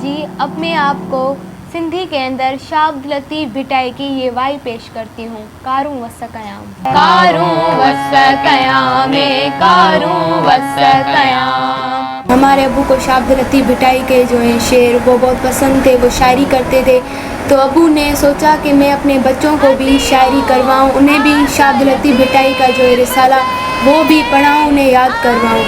जी, अब मैं आपको सिंधी के अंदर शाह अब्दुल लतीफ़ भिटाई की ये वाई पेश करती हूँ। कारूं वस कयाम, कारूं वस कयामे, कारूं वस कयाम। हमारे अबू को शाह अब्दुल लतीफ़ भिटाई के जो हैं शेर वो बहुत पसंद थे, वो शायरी करते थे। तो अबू ने सोचा कि मैं अपने बच्चों को भी शायरी करवाऊँ, उन्हें भी शाह अब्दुल लतीफ़ भिटाई का जो है रिसाला वो भी पढ़ाऊँ, उन्हें याद करवाऊँ।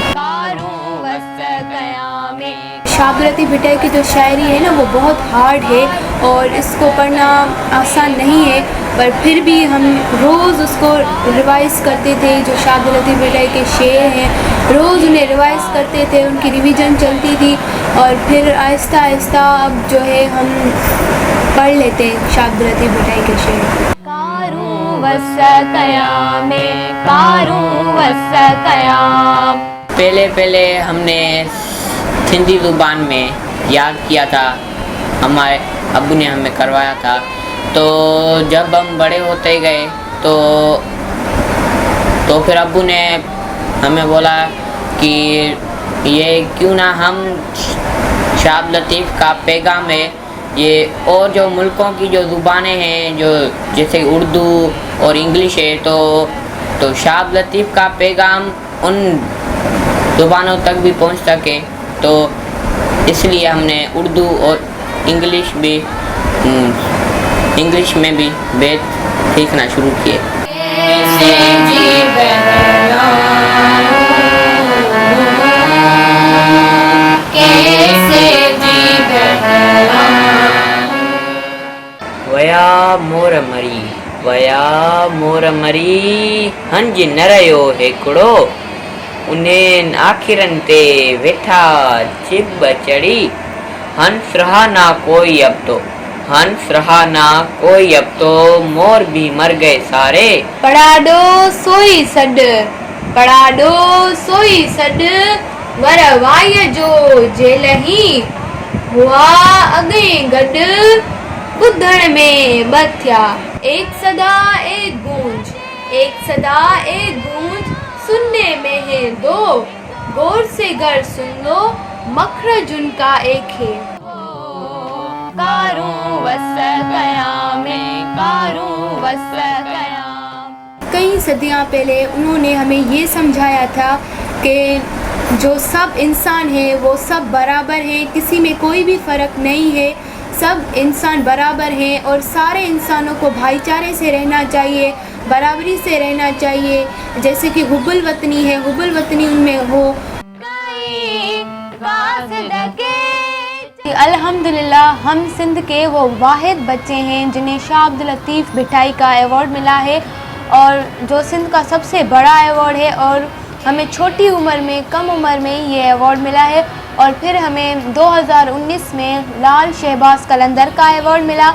शाह अब्दुल लतीफ़ भिटाई की जो शायरी है ना वो बहुत हार्ड है और इसको पढ़ना आसान नहीं है, पर फिर भी हम रोज़ उसको रिवाइज़ करते थे। जो शाह अब्दुल लतीफ़ भिटाई के शेर हैं रोज़ उन्हें रिवाइज़ करते थे, उनकी रिवीजन चलती थी और फिर आहिस्ता आहिस्ता अब जो है हम पढ़ लेते हैं शाह अब्दुल लतीफ़ भिटाई के शेर। कारूं वस कयामे, कारूं वस कयाम। पहले हमने सिंधी ज़ुबान में याद किया था, हमारे अब्बू ने हमें करवाया था। तो जब हम बड़े होते गए तो फिर अब्बू ने हमें बोला कि ये क्यों ना हम शाह अब्दुल लतीफ़ का पैगाम है ये और जो मुल्कों की जो ज़ुबानें हैं जो जैसे उर्दू और इंग्लिश है तो शाह अब्दुल लतीफ़ का पैगाम उन ज़ुबानों तक भी पहुंच सके, तो इसलिए हमने उर्दू और इंग्लिश में भी बेत सीखना शुरू किए। वया मोर मरी हंज न रहियो हिकिड़ो, उन्हें आखिरन ते वेठा चिब चढ़ी, हंस रहा ना कोई अब तो मोर भी मर गए सारे। पढ़ाडो सोई सॾ वर वाईअ जो जेलही, हुआ अॻे गॾु ॿुधण में ॿ थिया, एक सदा एक गूंज सुनने में है दो, गौर से गर सुन लो मखरज उनका एक है। कारूं वस कयामे, कारूं वस कयाम। कई सदियां पहले उन्होंने हमें ये समझाया था कि जो सब इंसान हैं वो सब बराबर हैं, किसी में कोई भी फ़र्क नहीं है, सब इंसान बराबर हैं और सारे इंसानों को भाईचारे से रहना चाहिए, बराबरी से रहना चाहिए। जैसे कि हुब्बुल वतनी है, हुब्बुल वतनी उनमें हो। अल्हम्दुलिल्लाह हम सिंध के वो वाहिद बच्चे हैं जिन्हें शाह अब्दुल लतीफ़ भिटाई का अवार्ड मिला है और जो सिंध का सबसे बड़ा अवार्ड है, और हमें छोटी उम्र में कम उम्र में ये अवार्ड मिला है। और फिर हमें 2019 में लाल शहबाज कलंदर का अवार्ड मिला